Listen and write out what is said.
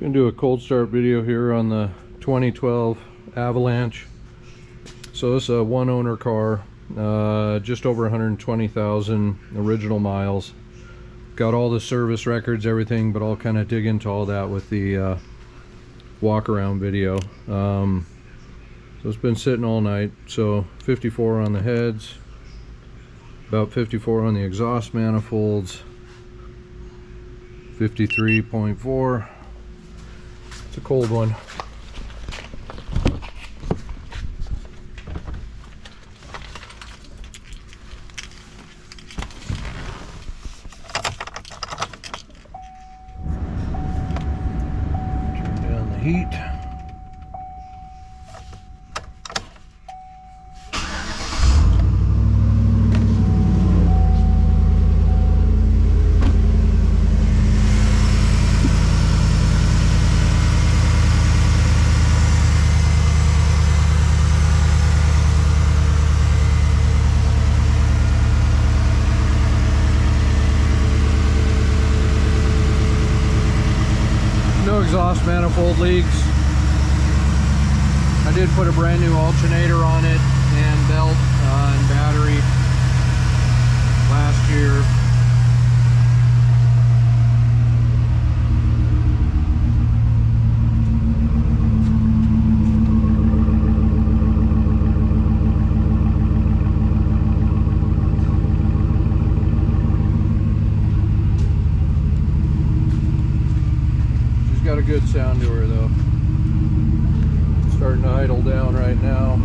Gonna do a cold start video here on the 2012 Avalanche. So this is a one owner car, just over 120,000 original miles. Got all the service records, everything, but I'll kind of dig into all that with the walk around video. So it's been sitting all night. So 54 on the heads, about 54 on the exhaust manifolds, 53.4. It's a cold one. Turn down the heat. No exhaust manifold leaks. I did put a brand new alternator on it and belt and battery last year. Got a good sound to her though. Starting to idle down right now.